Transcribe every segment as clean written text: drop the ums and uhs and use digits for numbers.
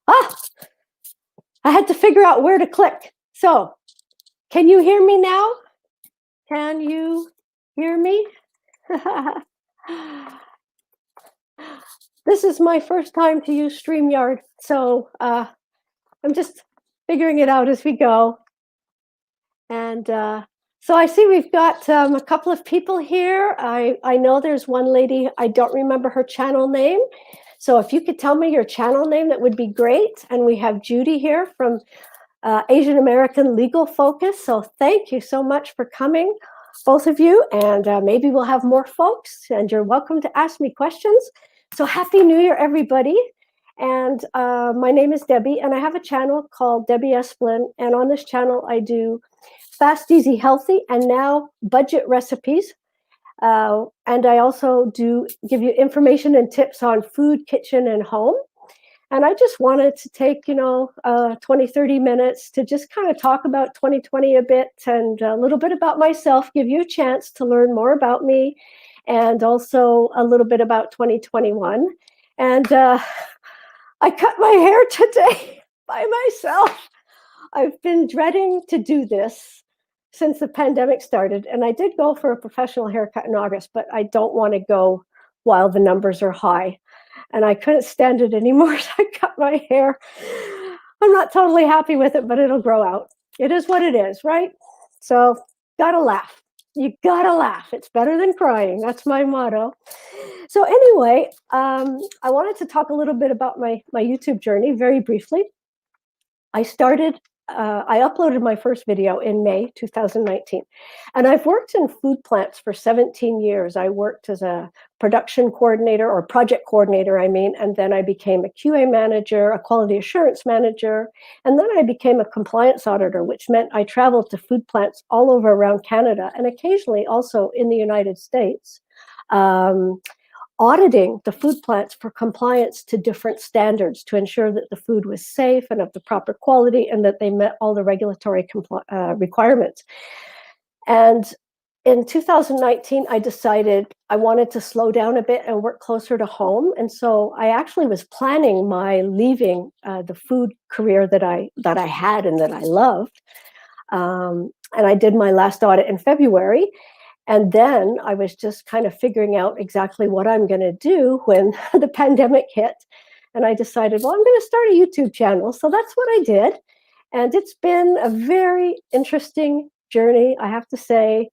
Ah, I had to figure out where to click. So, can you hear me now? Can you hear me? This is my first time to use StreamYard, so I'm just figuring it out as we go. And so I see we've got a couple of people here. I know there's one lady, I don't remember her channel name. So if you could tell me your channel name, that would be great. And we have Judy here from Asian American Legal Focus. So thank you so much for coming, both of you. And maybe we'll have more folks, and you're welcome to ask me questions. So Happy New Year, everybody. And my name is Debbie, and I have a channel called Debbie Esplin. And on this channel, I do fast, easy, healthy, and now budget recipes. And I also do give you information and tips on food, kitchen, and home. And I just wanted to take, 20, 30 minutes to just kind of talk about 2020 a bit and a little bit about myself, give you a chance to learn more about me, and also a little bit about 2021. And I cut my hair today by myself. I've been dreading to do this since the pandemic started. And I did go for a professional haircut in August, but I don't want to go while the numbers are high. And I couldn't stand it anymore, so I cut my hair. I'm not totally happy with it, but it'll grow out. It is what it is, right? So gotta laugh. You gotta laugh. It's better than crying. That's my motto. So anyway, I wanted to talk a little bit about my YouTube journey very briefly. I uploaded my first video in May 2019, and I've worked in food plants for 17 years. I worked as a production coordinator, or project coordinator, and then I became a QA manager, a quality assurance manager, and then I became a compliance auditor, which meant I traveled to food plants all over around Canada and occasionally also in the United States. Auditing the food plants for compliance to different standards to ensure that the food was safe and of the proper quality and that they met all the regulatory requirements. And in 2019, I decided I wanted to slow down a bit and work closer to home. And so I actually was planning my leaving the food career that I had and that I loved. And I did my last audit in February. And then I was just kind of figuring out exactly what I'm going to do when the pandemic hit. And I decided, well, I'm going to start a YouTube channel. So that's what I did. And it's been a very interesting journey, I have to say.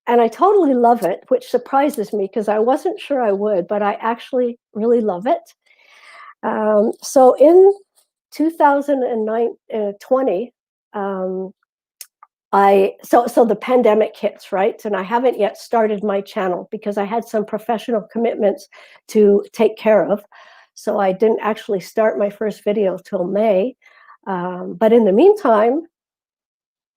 And I totally love it, which surprises me because I wasn't sure I would, but I actually really love it. So in 2020, so the pandemic hits, right? And I haven't yet started my channel because I had some professional commitments to take care of. So I didn't actually start my first video till May. But in the meantime,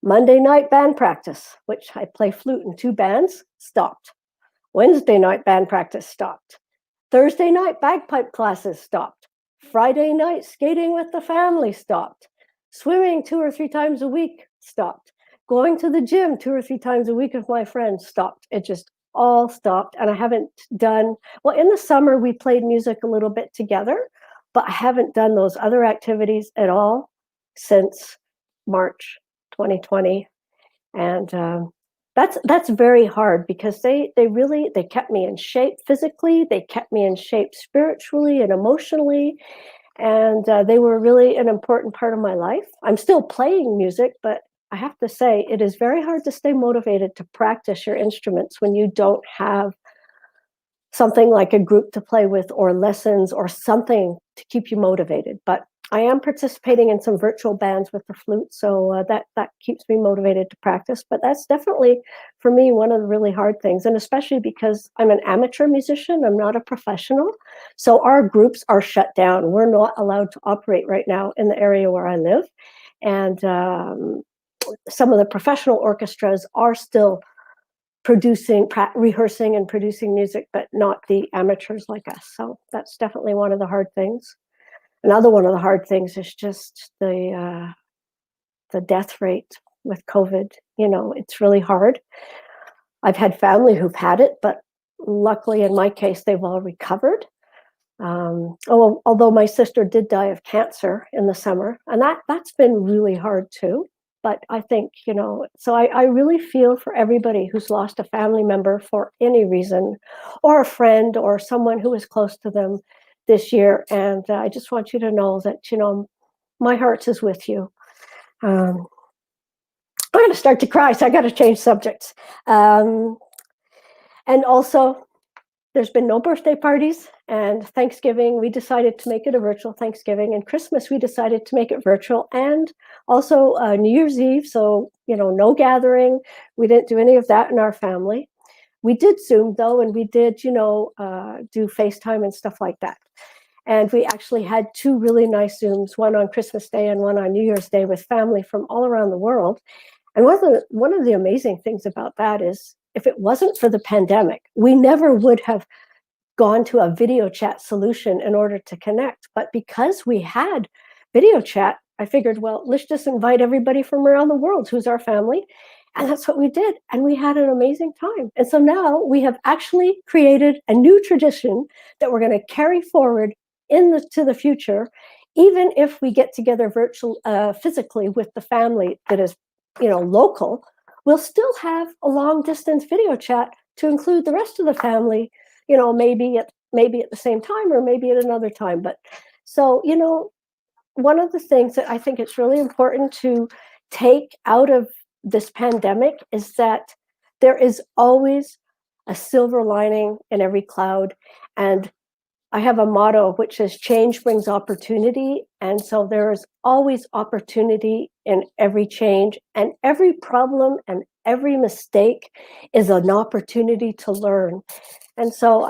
Monday night band practice, which I play flute in 2 bands, stopped. Wednesday night band practice stopped. Thursday night bagpipe classes stopped. Friday night skating with the family stopped. Swimming 2 or 3 times a week stopped. Going to the gym 2 or 3 times a week with my friends stopped. It just all stopped. And I haven't done, well, in the summer, we played music a little bit together, but I haven't done those other activities at all since March 2020. And that's very hard because they kept me in shape physically. They kept me in shape spiritually and emotionally. And they were really an important part of my life. I'm still playing music, but I have to say, it is very hard to stay motivated to practice your instruments when you don't have something like a group to play with or lessons or something to keep you motivated. But I am participating in some virtual bands with the flute, so that keeps me motivated to practice. But that's definitely, for me, one of the really hard things, and especially because I'm an amateur musician, I'm not a professional. So our groups are shut down. We're not allowed to operate right now in the area where I live. And some of the professional orchestras are still rehearsing and producing music, but not the amateurs like us. So that's definitely one of the hard things. Another one of the hard things is just the death rate with COVID. It's really hard. I've had family who've had it, but luckily in my case, they've all recovered. Although my sister did die of cancer in the summer, and that's been really hard too. But I think, so I really feel for everybody who's lost a family member for any reason, or a friend, or someone who was close to them this year. And I just want you to know that, my heart is with you. I'm going to start to cry, so I got to change subjects. And also, there's been no birthday parties, and Thanksgiving, we decided to make it a virtual Thanksgiving, and Christmas, we decided to make it virtual, and also New Year's Eve, so, no gathering. We didn't do any of that in our family. We did Zoom, though, and we did, do FaceTime and stuff like that. And we actually had 2 really nice Zooms, one on Christmas Day and one on New Year's Day, with family from all around the world. And one of the amazing things about that is, if it wasn't for the pandemic, we never would have gone to a video chat solution in order to connect. But because we had video chat, I figured, well, let's just invite everybody from around the world who's our family. And that's what we did. And we had an amazing time. And so now we have actually created a new tradition that we're going to carry forward to the future, even if we get together physically with the family that is, local. We'll still have a long distance video chat to include the rest of the family, maybe at the same time, or maybe at another time. But so, one of the things that I think it's really important to take out of this pandemic is that there is always a silver lining in every cloud. And I have a motto which is change brings opportunity. And so there is always opportunity in every change, and every problem and every mistake is an opportunity to learn. And so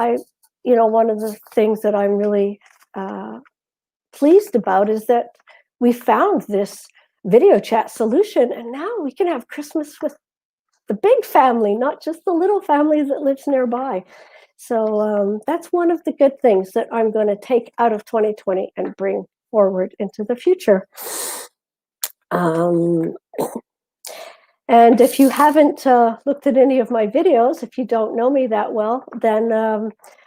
one of the things that I'm really pleased about is that we found this video chat solution, and now we can have Christmas with the big family, not just the little family that lives nearby. So that's one of the good things that I'm going to take out of 2020 and bring forward into the future. And if you haven't looked at any of my videos, if you don't know me that well, then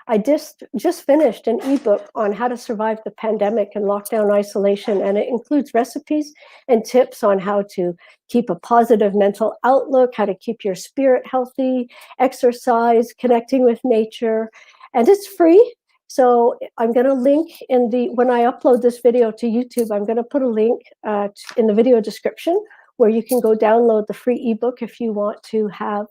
I just finished an ebook on how to survive the pandemic and lockdown isolation, and it includes recipes and tips on how to keep a positive mental outlook, how to keep your spirit healthy, exercise, connecting with nature, and it's free. So I'm going to link when I upload this video to YouTube, I'm going to put a link in the video description where you can go download the free ebook if you want to have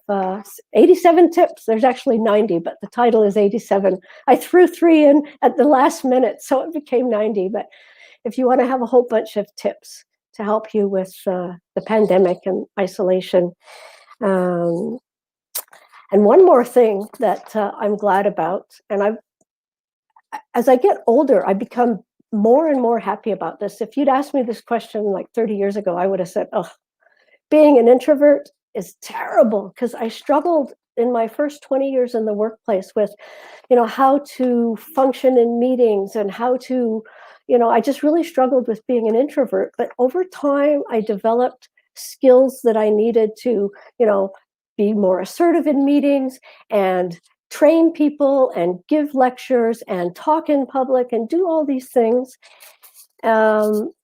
87 tips. There's actually 90, but the title is 87. I threw 3 in at the last minute, so it became 90. But if you want to have a whole bunch of tips to help you with the pandemic and isolation. And one more thing that I'm glad about, and as I get older, I become more and more happy about this. If you'd asked me this question like 30 years ago, I would have said, oh, being an introvert is terrible, because I struggled in my first 20 years in the workplace with, how to function in meetings, and how to, I just really struggled with being an introvert. But over time, I developed skills that I needed to, be more assertive in meetings, and train people, and give lectures, and talk in public, and do all these things. And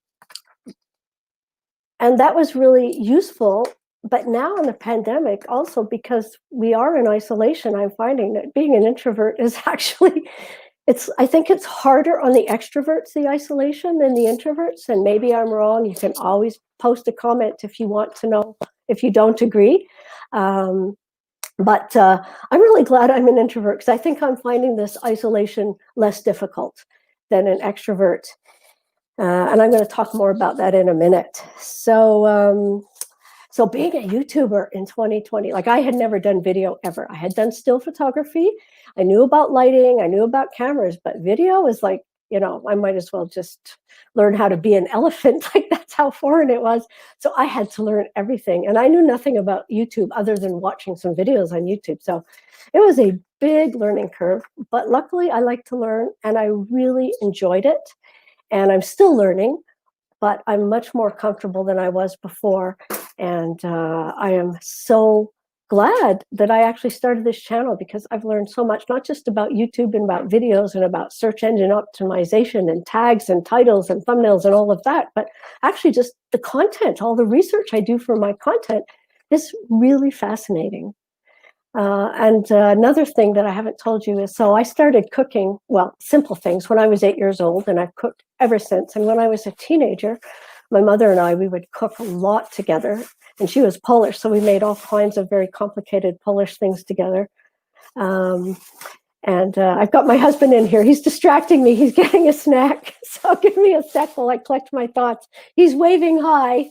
that was really useful. But now in the pandemic, also because we are in isolation, I'm finding that being an introvert is actually, I think it's harder on the extroverts, the isolation, than the introverts. And maybe I'm wrong. You can always post a comment if you want to know if you don't agree. But I'm really glad I'm an introvert, because I think I'm finding this isolation less difficult than an extrovert. And I'm going to talk more about that in a minute. So being a YouTuber in 2020, like, I had never done video ever. I had done still photography. I knew about lighting. I knew about cameras, but video is like, I might as well just learn how to be an elephant. Like, that's how foreign it was. So I had to learn everything. And I knew nothing about YouTube other than watching some videos on YouTube. So it was a big learning curve. But luckily, I like to learn, and I really enjoyed it. And I'm still learning, but I'm much more comfortable than I was before. And I am so glad that I actually started this channel because I've learned so much, not just about YouTube and about videos and about search engine optimization and tags and titles and thumbnails and all of that, but actually just the content, all the research I do for my content is really fascinating. And another thing that I haven't told you is, so I started cooking, well, simple things when I was 8 years old, and I've cooked ever since. And when I was a teenager, my mother and I, we would cook a lot together. And she was Polish, so we made all kinds of very complicated Polish things together. And I've got my husband in here. He's distracting me. He's getting a snack. So give me a sec while I collect my thoughts. He's waving hi.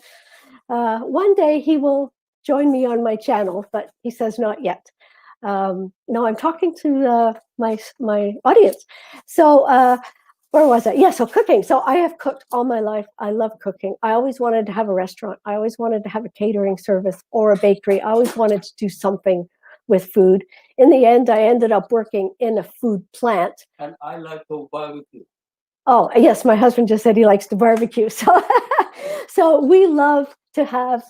One day he will join me on my channel, but he says not yet. No, I'm talking to my audience. So where was I? Yeah, so cooking. So I have cooked all my life. I love cooking. I always wanted to have a restaurant. I always wanted to have a catering service or a bakery. I always wanted to do something with food. In the end, I ended up working in a food plant. And I like to barbecue. Oh, yes, my husband just said he likes to barbecue. So we love to have,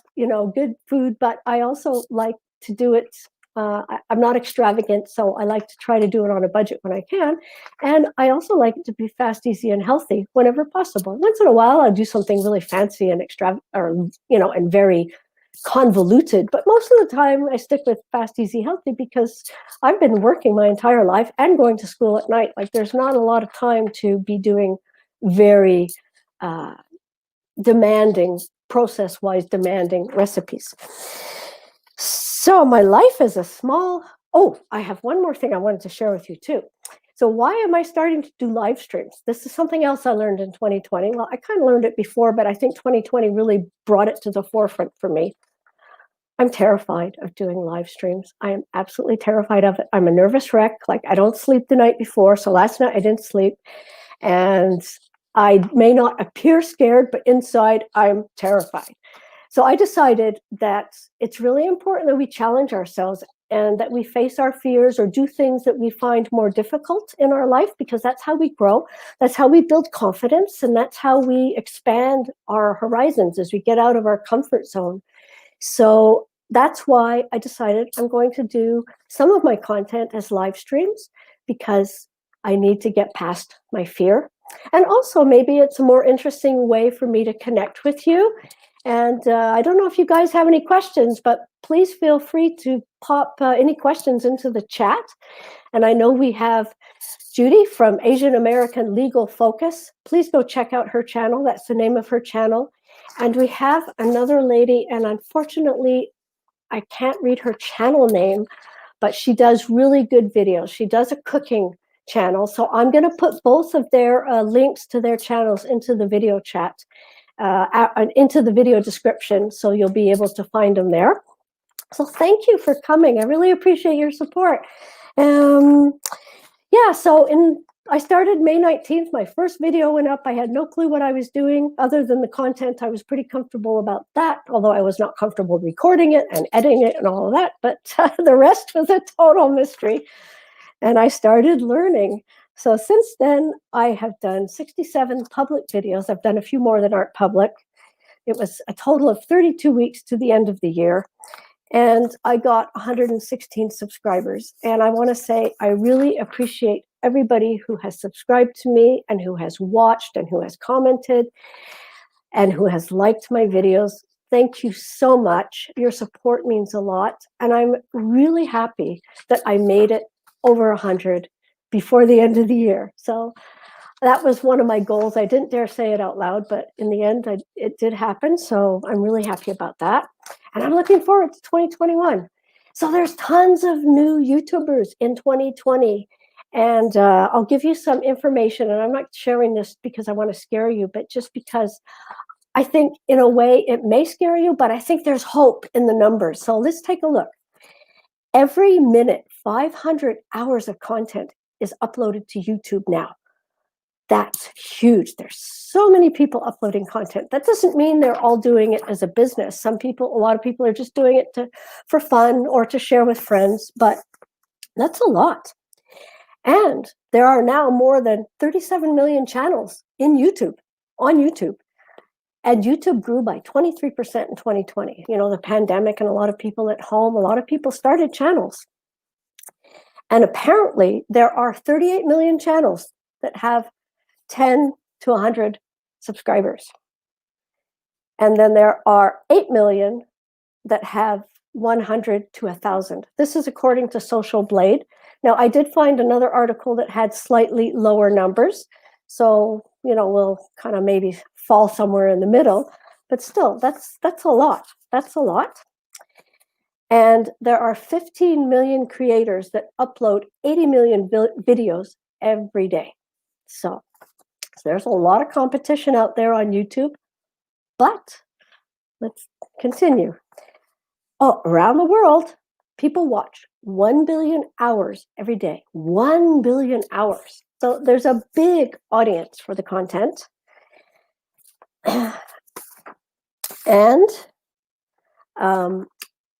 good food, but I also like to do it. I'm not extravagant, so I like to try to do it on a budget when I can. And I also like it to be fast, easy, and healthy whenever possible. Once in a while, I'll do something really fancy and extravagant, or, and very convoluted. But most of the time, I stick with fast, easy, healthy because I've been working my entire life and going to school at night. Like, there's not a lot of time to be doing very demanding, process-wise demanding recipes. So my life is a small, I have one more thing I wanted to share with you too. So why am I starting to do live streams? This is something else I learned in 2020. Well, I kind of learned it before, but I think 2020 really brought it to the forefront for me. I'm terrified of doing live streams. I am absolutely terrified of it. I'm a nervous wreck. Like, I don't sleep the night before. So last night I didn't sleep. And I may not appear scared, but inside I'm terrified. So I decided that it's really important that we challenge ourselves and that we face our fears or do things that we find more difficult in our life, because that's how we grow. That's how we build confidence. And that's how we expand our horizons as we get out of our comfort zone. So that's why I decided I'm going to do some of my content as live streams, because I need to get past my fear. And also, maybe it's a more interesting way for me to connect with you. And I don't know if you guys have any questions, but please feel free to pop any questions into the chat. And I know we have Judy from Asian American Legal Focus. Please go check out her channel. That's the name of her channel. And we have another lady, and unfortunately, I can't read her channel name, but she does really good videos. She does a cooking channel. So I'm going to put both of their links to their channels into the video chat, into the video description, so you'll be able to find them there. So thank you for coming. I really appreciate your support. I started May 19th. My first video went up. I had no clue what I was doing other than the content. I was pretty comfortable about that, although I was not comfortable recording it and editing it and all of that. But the rest was a total mystery. And I started learning. So since then, I have done 67 public videos. I've done a few more that aren't public. It was a total of 32 weeks to the end of the year. And I got 116 subscribers. And I want to say I really appreciate everybody who has subscribed to me and who has watched and who has commented and who has liked my videos. Thank you so much. Your support means a lot. And I'm really happy that I made it over 100 before the end of the year. So that was one of my goals. I didn't dare say it out loud, but in the end, it did happen. So I'm really happy about that. And I'm looking forward to 2021. So there's tons of new YouTubers in 2020. And I'll give you some information. And I'm not sharing this because I want to scare you, but just because I think in a way it may scare you, but I think there's hope in the numbers. So let's take a look. Every minute, 500 hours of content is uploaded to YouTube now. That's huge. There's so many people uploading content. That doesn't mean they're all doing it as a business. A lot of people are just doing it for fun or to share with friends, but that's a lot. And there are now more than 37 million channels on YouTube. And YouTube grew by 23% in 2020. You know, the pandemic and a lot of people at home, a lot of people started channels. And apparently there are 38 million channels that have 10 to 100 subscribers. And then there are 8 million that have 100 to 1,000. This is according to Social Blade. Now, I did find another article that had slightly lower numbers. So, you know, we'll kind of maybe fall somewhere in the middle. But still, that's a lot. That's a lot. And there are 15 million creators that upload 80 million videos every day. So there's a lot of competition out there on YouTube. But let's continue. Oh, around the world, people watch 1 billion hours every day. 1 billion hours. So there's a big audience for the content. And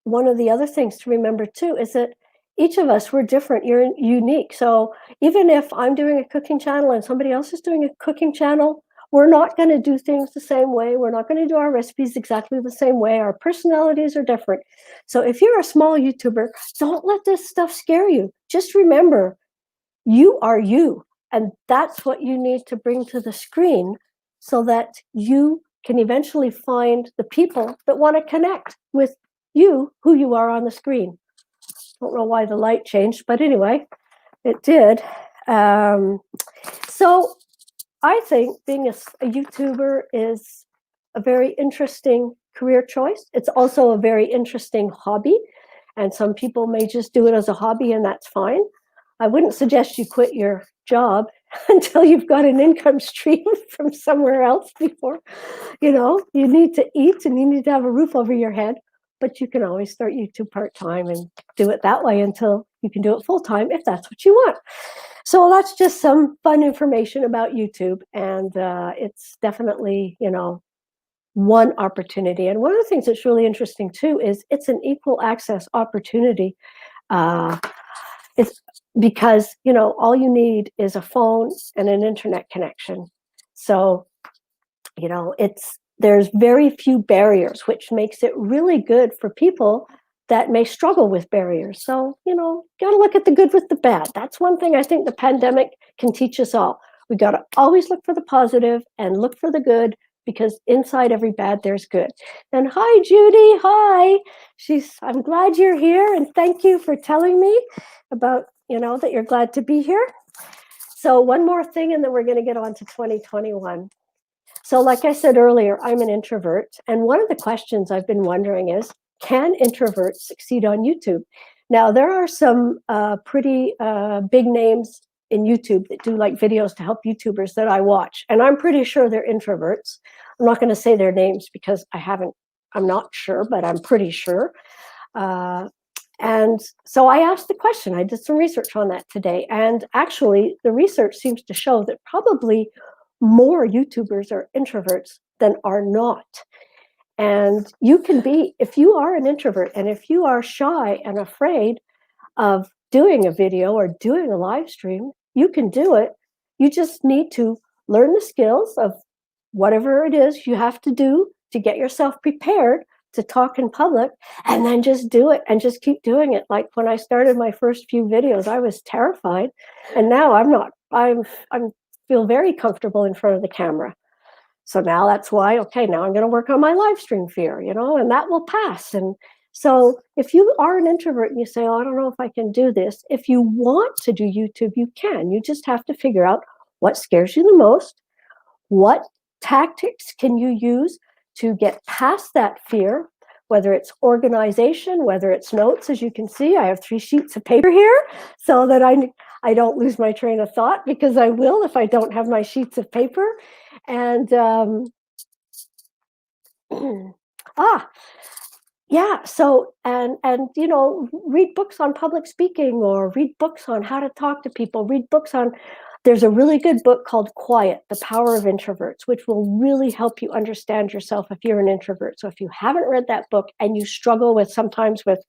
one of the other things to remember too is that each of us, we're different, you're unique. So even if I'm doing a cooking channel and somebody else is doing a cooking channel, we're not going to do things the same way. We're not going to do our recipes exactly the same way. Our personalities are different. So if you're a small YouTuber, don't let this stuff scare you. Just remember, you are you. And that's what you need to bring to the screen so that you can eventually find the people that want to connect with you, who you are on the screen. Don't know why the light changed, but anyway, it did. So I think being a YouTuber is a very interesting career choice. It's also a very interesting hobby, and some people may just do it as a hobby, and that's fine. I wouldn't suggest you quit your job until you've got an income stream from somewhere else before. You know, you need to eat and you need to have a roof over your head, but you can always start YouTube part-time and do it that way until you can do it full-time if that's what you want. So that's just some fun information about YouTube, and it's definitely, you know, one opportunity. And one of the things that's really interesting too is it's an equal access opportunity. It's because, you know, all you need is a phone and an internet connection. So, you know, there's very few barriers, which makes it really good for people that may struggle with barriers. So, you know, got to look at the good with the bad. That's one thing I think the pandemic can teach us all. We got to always look for the positive and look for the good, because inside every bad, there's good. And hi, Judy. Hi. I'm glad you're here. And thank you for telling me about, you know, that you're glad to be here. So one more thing, and then we're going to get on to 2021. So like I said earlier, I'm an introvert. And one of the questions I've been wondering is, can introverts succeed on YouTube? Now, there are some pretty big names in YouTube that do like videos to help YouTubers that I watch. And I'm pretty sure they're introverts. I'm not going to say their names because I'm not sure, but I'm pretty sure. And so I asked the question. I did some research on that today. And actually, the research seems to show that probably more YouTubers are introverts than are not. And you can be, if you are an introvert and if you are shy and afraid of doing a video or doing a live stream, you can do it. You just need to learn the skills of whatever it is you have to do to get yourself prepared to talk in public, and then just do it and just keep doing it. Like when I started my first few videos, I was terrified, and now I'm not. I feel very comfortable in front of the camera. So now that's why, okay, now I'm going to work on my Livestream Fear, you know, and that will pass. And so if you are an introvert and you say, oh, I don't know if I can do this, if you want to do YouTube, you can. You just have to figure out what scares you the most, what tactics can you use to get past that fear, whether it's organization, whether it's notes. As you can see, I have 3 sheets of paper here so that I don't lose my train of thought, because I will if I don't have my sheets of paper. And yeah, so and you know, read books on public speaking, or read books on how to talk to people, read books on, there's a really good book called Quiet, The Power of Introverts, which will really help you understand yourself if you're an introvert. So if you haven't read that book and you struggle with sometimes with,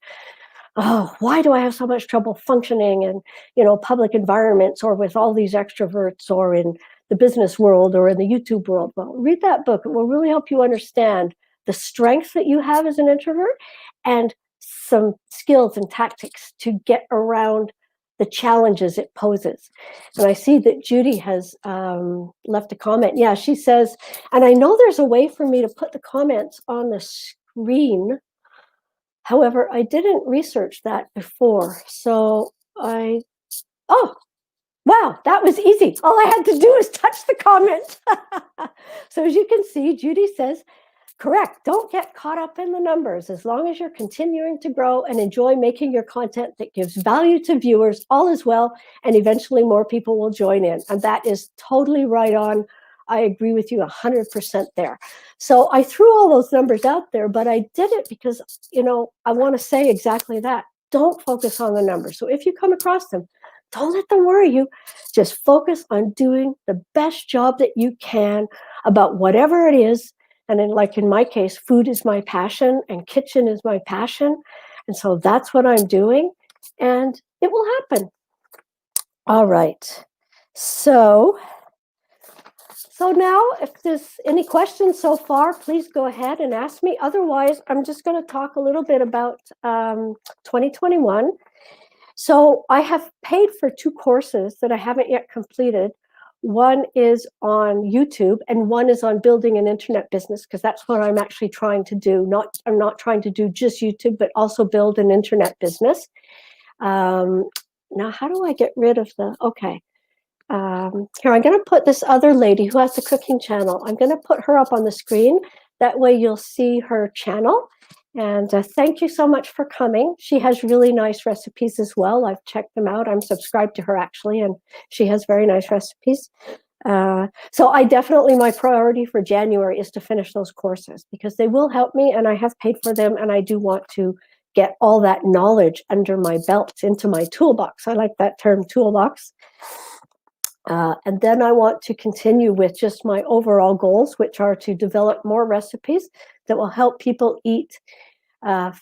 oh, why do I have so much trouble functioning in, you know, public environments, or with all these extroverts, or in the business world or in the YouTube world. Well, read that book. It will really help you understand the strengths that you have as an introvert and some skills and tactics to get around the challenges it poses. And I see that Judy has left a comment. Yeah, she says, and I know there's a way for me to put the comments on the screen. However, I didn't research that before. So oh, wow, that was easy. All I had to do is touch the comment. So as you can see, Judy says, correct. Don't get caught up in the numbers. As long as you're continuing to grow and enjoy making your content that gives value to viewers, all is well, and eventually more people will join in. And that is totally right on. I agree with you 100% there. So I threw all those numbers out there, but I did it because, I want to say exactly that. Don't focus on the numbers. So if you come across them, don't let them worry you. Just focus on doing the best job that you can about whatever it is. And in my case, food is my passion and kitchen is my passion. And so that's what I'm doing. And it will happen. All right. So now, if there's any questions so far, please go ahead and ask me. Otherwise, I'm just going to talk a little bit about 2021. So I have paid for 2 courses that I haven't yet completed. One is on YouTube and one is on building an internet business, because that's what I'm actually trying to do. I'm not trying to do just YouTube, but also build an internet business. Now, how do I get rid of okay. Here, I'm going to put this other lady who has the cooking channel. I'm going to put her up on the screen. That way you'll see her channel. And thank you so much for coming. She has really nice recipes as well. I've checked them out. I'm subscribed to her, actually, and she has very nice recipes. So my priority for January is to finish those courses because they will help me, and I have paid for them, and I do want to get all that knowledge under my belt into my toolbox. I like that term, toolbox. And then I want to continue with just my overall goals, which are to develop more recipes that will help people eat, that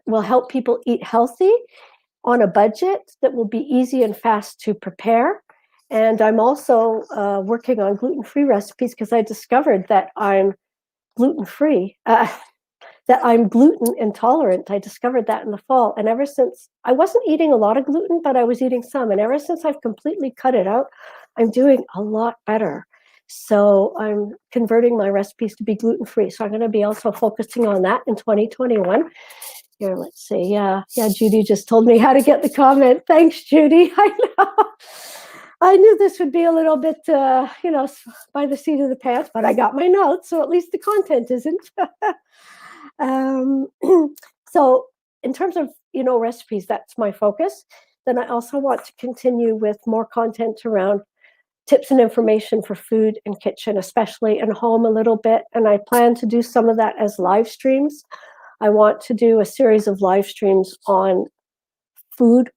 will help people eat healthy on a budget that will be easy and fast to prepare. And I'm also working on gluten-free recipes because I discovered that I'm gluten-free. That I'm gluten intolerant. I discovered that in the fall. And ever since, I wasn't eating a lot of gluten, but I was eating some. And ever since I've completely cut it out, I'm doing a lot better. So I'm converting my recipes to be gluten-free. So I'm going to be also focusing on that in 2021. Here, let's see. Yeah, Judy just told me how to get the comment. Thanks, Judy. I know. I knew this would be a little bit, by the seat of the pants, but I got my notes, so at least the content isn't. So in terms of, recipes, that's my focus. Then I also want to continue with more content around tips and information for food and kitchen, especially and home a little bit. And I plan to do some of that as live streams. I want to do a series of live streams on food,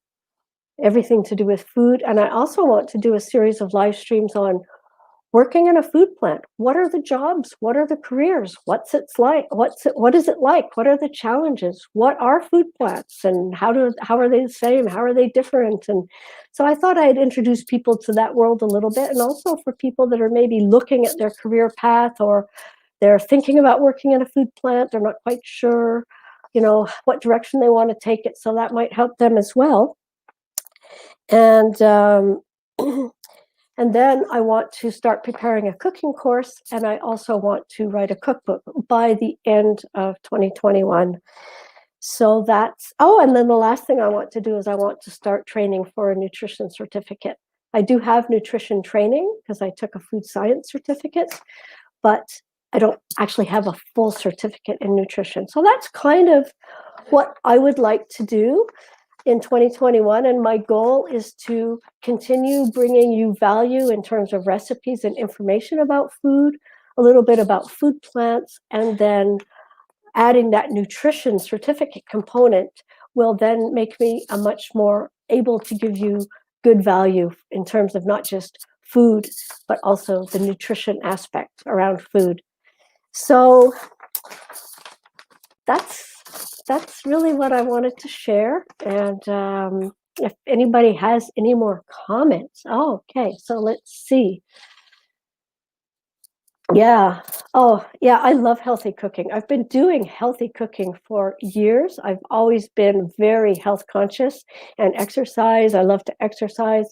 everything to do with food. And I also want to do a series of live streams on working in a food plant. What are the jobs? What are the careers? What is it like? What are the challenges? What are food plants? And how are they the same? How are they different? And so I thought I'd introduce people to that world a little bit, and also for people that are maybe looking at their career path, or they're thinking about working in a food plant. They're not quite sure, what direction they want to take it. So that might help them as well. And and then I want to start preparing a cooking course, and I also want to write a cookbook by the end of 2021. So and then the last thing I want to do is I want to start training for a nutrition certificate. I do have nutrition training because I took a food science certificate, but I don't actually have a full certificate in nutrition. So that's kind of what I would like to do in 2021, and my goal is to continue bringing you value in terms of recipes and information about food, a little bit about food plants, and then adding that nutrition certificate component will then make me a much more able to give you good value in terms of not just food, but also the nutrition aspect around food. So that's really what I wanted to share. And if anybody has any more comments. Oh, okay, so let's see. Yeah. Oh, yeah, I love healthy cooking. I've been doing healthy cooking for years. I've always been very health conscious and exercise. I love to exercise.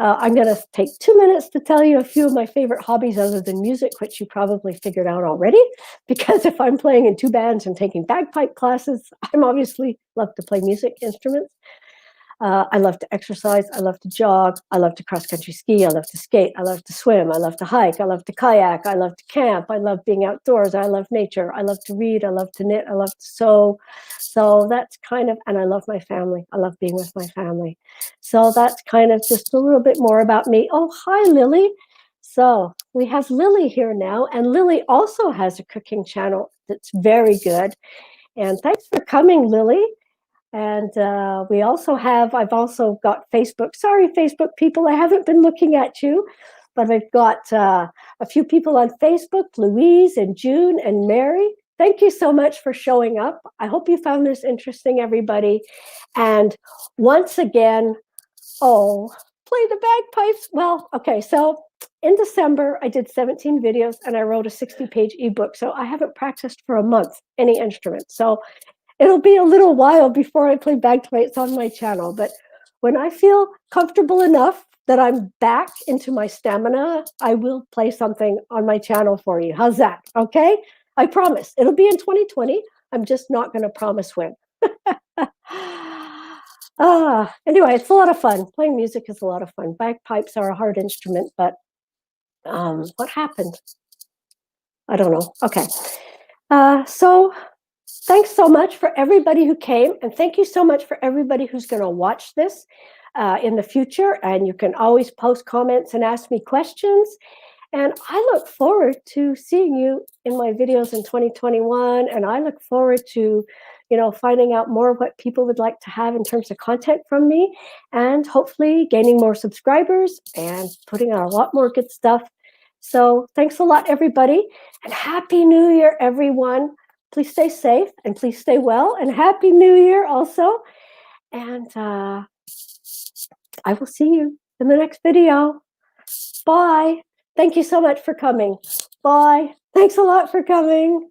I'm going to take 2 minutes to tell you a few of my favorite hobbies other than music, which you probably figured out already, because if I'm playing in 2 bands and taking bagpipe classes, I'm obviously love to play music instruments. I love to exercise. I love to jog. I love to cross country ski. I love to skate. I love to swim. I love to hike. I love to kayak. I love to camp. I love being outdoors. I love nature. I love to read. I love to knit. I love to sew. So that's kind of, and I love my family. I love being with my family. So that's kind of just a little bit more about me. Oh, hi, Lily. So we have Lily here now, and Lily also has a cooking channel that's very good. And thanks for coming, Lily. And we also have, I've also got Facebook. Sorry, Facebook people, I haven't been looking at you, but I've got a few people on Facebook, Louise and June and Mary. Thank you so much for showing up. I hope you found this interesting, everybody. And once again, oh, play the bagpipes. Well, okay, so in December, I did 17 videos and I wrote a 60-page ebook. So I haven't practiced for a month any instrument. So it'll be a little while before I play bagpipes on my channel, but when I feel comfortable enough that I'm back into my stamina, I will play something on my channel for you. How's that? Okay? I promise. It'll be in 2020. I'm just not going to promise when. Anyway, it's a lot of fun. Playing music is a lot of fun. Bagpipes are a hard instrument, but what happened? I don't know. Okay. So thanks so much for everybody who came, and thank you so much for everybody who's going to watch this in the future. And you can always post comments and ask me questions. And I look forward to seeing you in my videos in 2021. And I look forward to, finding out more what people would like to have in terms of content from me, and hopefully gaining more subscribers and putting out a lot more good stuff. So thanks a lot, everybody, and Happy New Year, everyone. Please stay safe and please stay well, and Happy New Year also. And I will see you in the next video. Bye. Thank you so much for coming. Bye. Thanks a lot for coming.